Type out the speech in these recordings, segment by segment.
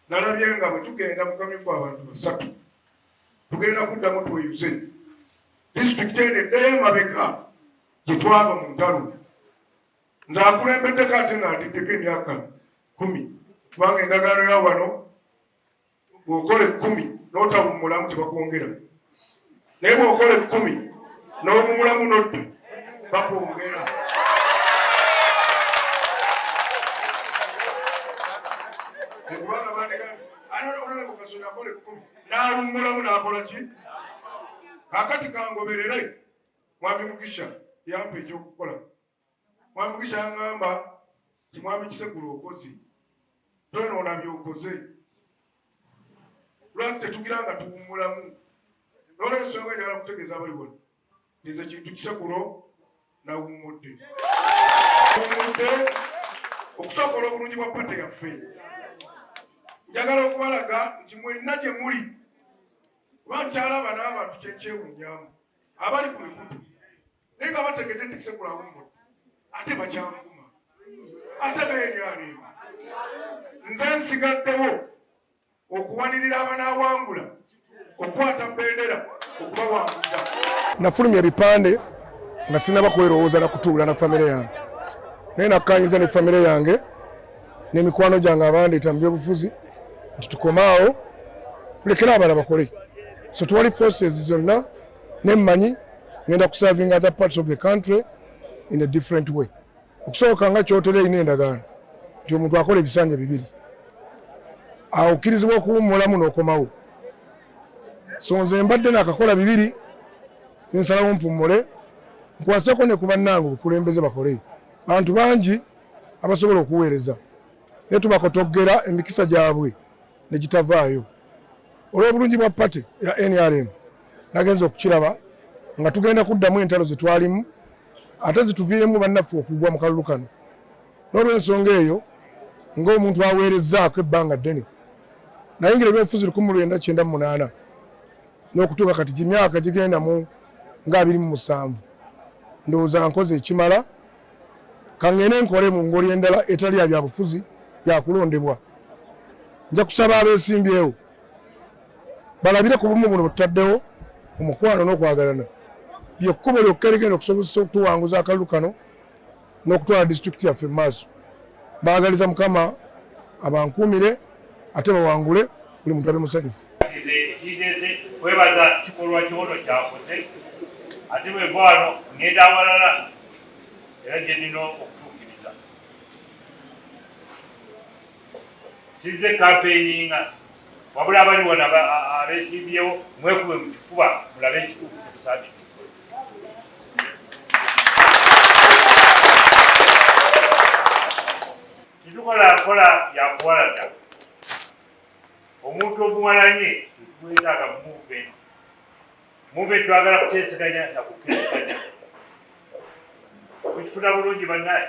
nalabye nga bwe tugenda mu kamyufu abantu basatu tugenda kuddamu tweyuze disitulikiti eno eddeyo emabega gye twava mu ntalo nze akulembeddeko ate nga ndiddeko emyaka 10 kubanga endagaano ya wano bw'okola 10 n'otawummulamu tebakwongera naye bw'okola 10 n'owummulamu n'odda bakwongera. N'alummulamu n'akola ki? Kakati kangoberere Mwami Mugisha yampa ekyokukola. Mwami Mugisha yaŋŋamba ti Mwami Kisegula okozi twonoona by'okoze lwaki tetugira nga tuwummulamu n'olwensonga njagala kutegeeza abali wano nze kintu Kisegula nawummudde okusobola obulungi bwa pate yaffe. Njagala okubalaga nti mwenna gye muli kuba nkyalaba n'abantu kyenkyewuunyamu abali ku mikutu naye nga bategedde nti Kisegula awummudde ate bakyanvuma ate beenyalima. Nze nsigaddewo okuwanirira abanaawangula okukwata bendera okubawanguza. Nafulumya ebipande nga sinaba kwerowooza na kutuula na famire yange naye nakkanyiza ne famire yange n'emikwano gyange abandeeta mu byobufuzi nti tukomaawo tulekere abala bakole. So twali forces zonna nemmanyi ngenda kuserving other parts of the country in a different way. Okusooka nga kyotera erina endagaano nti omuntu akola ebisanja bibiri awo okkirizibwa okuwummulamu n'okomawo. So nze mbadde nakakola bibiri nensalawo mpummule nkwaseko ne ku bannange obukulembeze bakole. Bantu bangi abasobola okuweereza naye tubakotoggera emikisa gyabwe ne gitavaayo. Olw'obulungi bwa pate ya NRM nagenza okukiraba nga tugenda kuddamu entalo ze twalimu ate zituviiremu bannaffe okugwa mu kalulu kano. N'olw'ensonga eyo ng'omuntu aweerezzaako ebbanga ddene nayingira ebyobufuzi 1998 n'okutuuka kati gimyaka gigenda mu nga 27 ndowooza nkoze ekimala kangende nkole mu ngoli endala etali ya byabufuzi byakulondebwa. Nja kusaba abeesimbyewo balabire ku bumu buno butaddewo omukwano n'okwagalana byekkubo lyokka erigenda okusobozesa okutuwanguza akalulu kano n'okutwala disitulikiti yaffe mu maaso. Baagaliza Mukama abankuumire ate bawangule buli muntu abe musanyufu. Webaza kikolwa kyono kyakoze ate bwe vano ngenda awalala era gye nina okutuukiriza. Sizze campaigninga wabula abali wano abeesimbyewo mwekube mu kifuba mulabe ekituufu kyetusaanye. Kitukola nkola yakuwalaga omuntu omuwalanye twetaaga movement twagala kuteeseganya na kukkirisiganya bwekifuna bulungi bannaye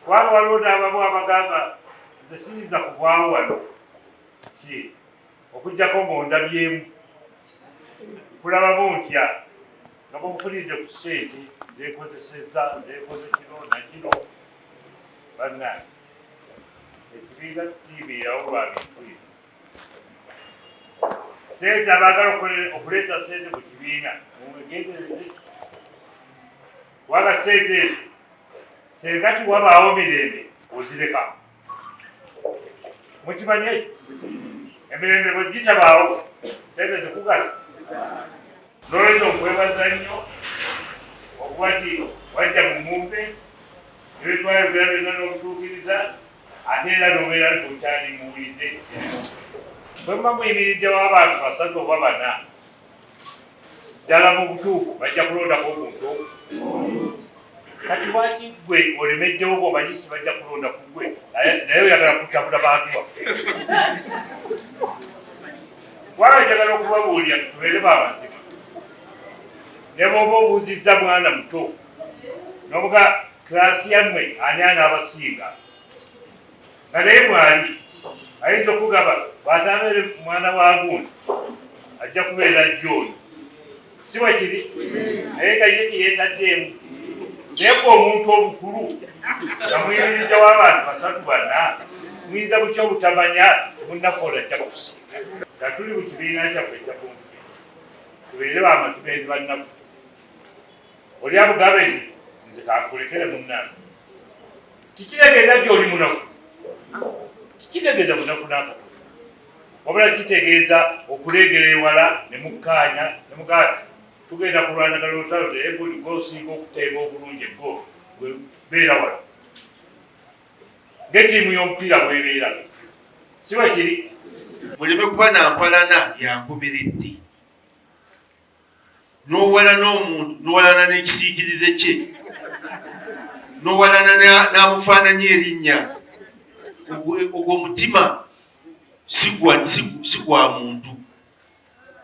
kubanga waliwo n'abamu abagamba nze siyinza kuvaawo wano ki okugjako ng'ondabyemu kulabamu ntya nga mufunidde ku ssente zeekozesezza zeekoze kino nakino bannaye ekibiina kitiibiirawo lwabifulire. Sente abaagala okuleeta sente mu kibiina mwegendereze kubanga sente ezo senga tiwabaawo mirembe ozireka. Mukimanyi ekyo emirembe bwe gitabaawo sente zikugasa. N'olwekyo okwebaza nnyo okuba ti wajja mu mumbe ebitwayogera byonna n'obutuukiriza ate era n'obeera ntokyali muwulize. Bwe muba muyimiriddewo abantu basatu oba bana ddala mu butuufu bajja kulondako omuntu kati lwaki gwe olemeddewo bw'omanyi si bajja kulonda ku gwe naye oyagala kutabula bantu baffe. Waba njagala okubabuulira tubeere baamazima ne bw'oba obuuzizza mwana muto n'obuga kilaasi yammwe ani anaabasinga nga naye mwali ayinza okugaba bw'ataabeere mwana wa gundi ajja kubeera jjooni si wakiri naye nga ye teyeetaddeemu naye gwe omuntu obukulu nga muyimirijja w'abantu basatu bana muyinza butya obutamanya munnakola ajja kutusinga nga tuli mu kibiina kyaffe ekyakunfuye tubeere bamazima eri bannaffe oli abugambe nti nze kankulekere munnange tikitegeeza nti oli munafu tikitegeeza munafu n'akatono wabula kitegeeza okuleegera ewala ne mukkaanya tugenda kulwanagala olutalo naye buli gosinga okuteeba obulungi egoofu beera wala ng'ettiimu y'omupiira bwebeera si bwe kiri muleme kuba nampalana yankubiridde n'owala n'omuntu n'owalana n'ekisiikirize kye n'owalana n'amufaananyi erinnya ogwo omutima si gwa muntu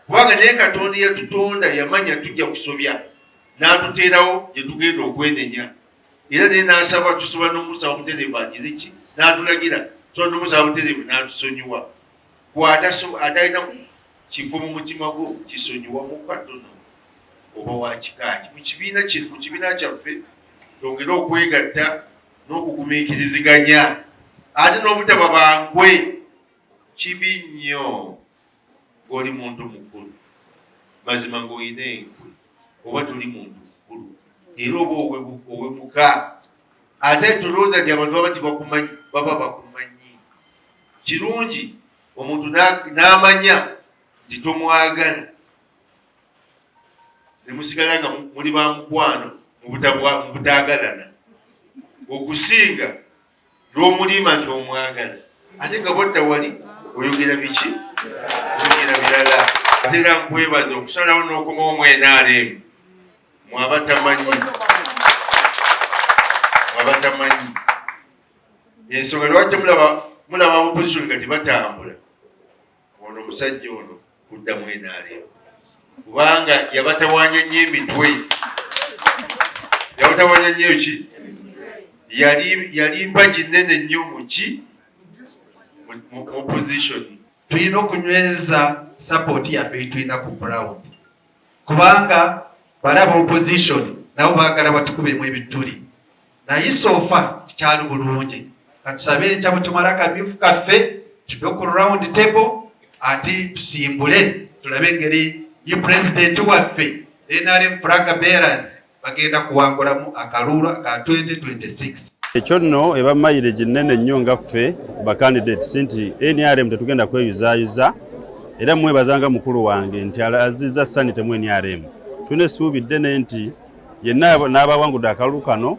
kubanga naye Katonda yatutonda yamanya tujja kusobya n'atuteerawo gye tugenda okwenenya era naye n'asaba tusobola n'omusaba omutereevu agire ki n'atulagira tusobola n'omusaba omutereevu n'atusonyiwa atalina kifo mu mutima gwo kisonyiwa mu katono oba wakikaaki mu kibiina kyaffe twongere okwegatta n'okugumiikiriziganya ate n'obutaba bangwe kibi nnyo ng'oli muntu mukulu mazima ng'olina enkwe oba tuli muntu mukulu era oba owemuka ate tulowooza nti abantu baba tibakumanyi baba bakumanyi kirungi omuntu n'amanya nti tomwagala ne musigala nga muli ba mukwano mu butaagalana okusinga lw'omulima nti omwagala ate nga bwatta wali oyogera biki oyogera birala ate era nkwebaza okusalawo n'okomawo mu NRM mwabatamanyi ensonga lwaki mulaba opposition nga tebatambula ono omusajja ono kuddamu NRM kubanga yabatawanya nnyo emitwe yabatawanya nnyo ki yali mpagi nnene nnyo mu opposition tulina okunyweza support yaffe tulina ku ground kubanga balaba opposition nabo baagala batukubemu ebituli naye sofa kikyali bulungi katusabe enkya bwe tumala akamyufu kaffe tuve ku round table ati tusimbule tulabe engeri ye president waffe NRM flag bearers bagenda kuwangulamu akaluulu ka 2026. Ekyo nno eba mileage nnene nnyo ngaffe ba candidates nti NRM tetugenda kweyuzaayuza era mwebazanga mukulu wange nti azizza sanite mu NRM tulina essuubi ddene nti yenna n'abawangudde akalulu kano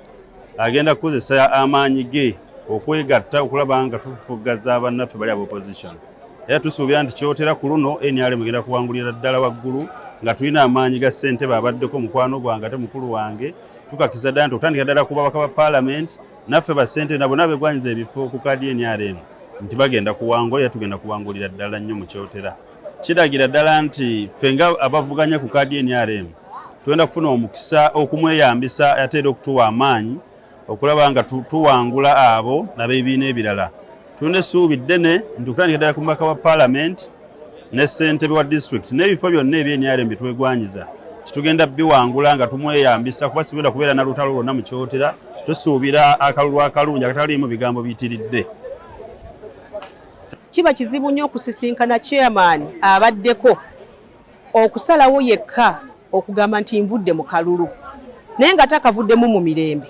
agenda kukozesa amaanyi ge okwegatta okulaba nga tufuggaza bannaffe bali aba opposition era tusuubira nti kyotera ku luno NRM egenda kuwangulira ddala waggulu nga tulina amaanyi ga ssentebe abaddeko mukwano gwange ate mukulu wange tukakiza ddala nti okutandika ddala ku babaka ba parliament naffe bassentebe nabo nabegwanyiza ebifo ku kaadi NRM nti bagenda kuwangula era tugenda kuwangulira ddala nnyo mu kyotera kiragira ddala nti ffe nga abavuganya ku kaadi NRM tugenda kufuna omukisa okumweyambisa ate era okutuwa amaanyi okulaba nga tuwangula abo n'abeebiina ebirala tulina essuubi ddene nti okutandika ddala ku mubaka wa parliament ne ssentebe wa district n'ebifo byonna ebyenRM bitwegwanyiza titugenda biwangula nga tumweyambisa kuba sigenda kubeera na lutalo lwonna mu kyotera tusuubira akalulu akalungi akataliimu bigambo biyitiridde. Kiba kizibu nnyo okusisinkana chairman abaddeko okusalawo yekka okugamba nti nvudde mu kalulu naye nga takavuddemu mu mirembe.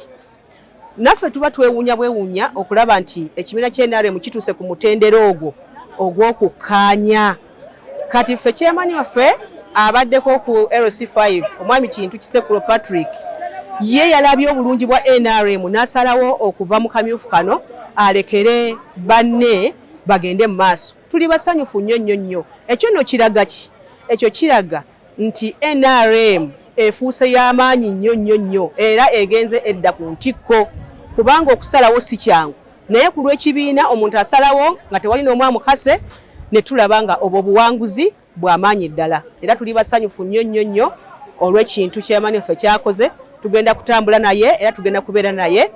Naffe tuba twewuunya bwewuunya okulaba nti ekibiina ky'NRM kituuse ku mutendero ogwo ogw'okukkaanya. Kati ffe chairman waffe abaddeko ku LC5 omwami Kintu Kisekulo Patrick ye yalabye obulungi bwa NRM n'asalawo okuva mu kamyufu kano alekere banne bagende mu maaso. Tuli basanyufu nnyo. Ekyo nno kiraga ki? Ekyo kiraga nti NRM efuuse y'amaanyi nnyo era egenze edda ku ntikko kubanga okusalawo si kyangu naye ku lw'ekibiina omuntu asalawo nga tewali n'omu amukase ne tulaba nga obwo buwanguzi bw'amaanyi ddala era tuli basanyufu nnyo olw'ekintu chairman ffe kyakoze. Tugenda kutambula naye era tugenda kubeera naye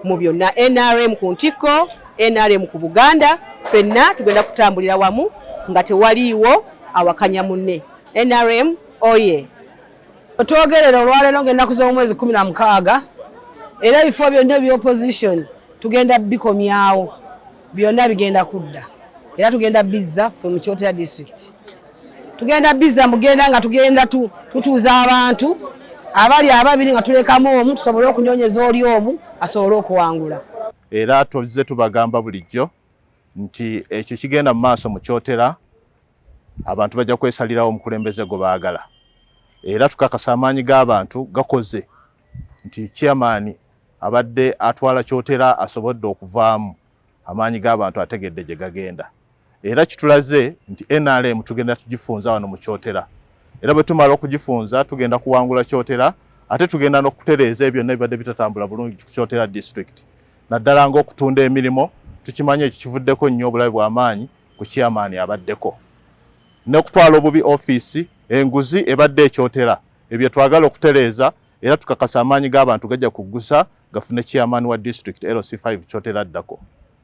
mu byonna NRM ku ntikko NRM ku Buganda ffenna tugenda kutambulira wamu nga tewaliiwo awakanya munne. NRM oye. Otwogerera olwaleero ng'ennaku z'omwezi 16 era ebifo byonna ebya opposition tugenda bikomyawo byonna bigenda kudda era tugenda bizza ffe mu Kyotera district tugenda bizza mugenda nga tugenda tutuuza abantu abali ababiri nga tulekamu omu tusobole okunyonyeza oli omu asobole okuwangula. Era tuzze tubagamba bulijjo nti ekyo kigenda mu maaso mu Kyotera abantu bajja kwesalirawo omukulembeze gwe baagala. Era tukakasa amaanyi g'abantu gakoze nti chairman abadde atwala Kyotera asobodde okuvaamu amaanyi g'abantu ategedde gye gagenda. Era kitulaze nti NRM tugenda tugifunza wano mu Kyotera. Era bwe tumala okugifunza tugenda kuwangula Kyotera ate tugenda n'okutereeza ebyo byonna bitatambula bulungi ku Kyotera district. Naddala ng'okutunda emirimu tukimanye ekyo kivuddeko nnyo obulabe bw'amaanyi ku chairman abaddeko. N'okutwala obubi ofiisi enguzi ebadde ekyotera ebyo twagala okutereeza era tukakasa amaanyi g'abantu gajja kuggusa gafune chairman wa district LC5 Kyotera addako.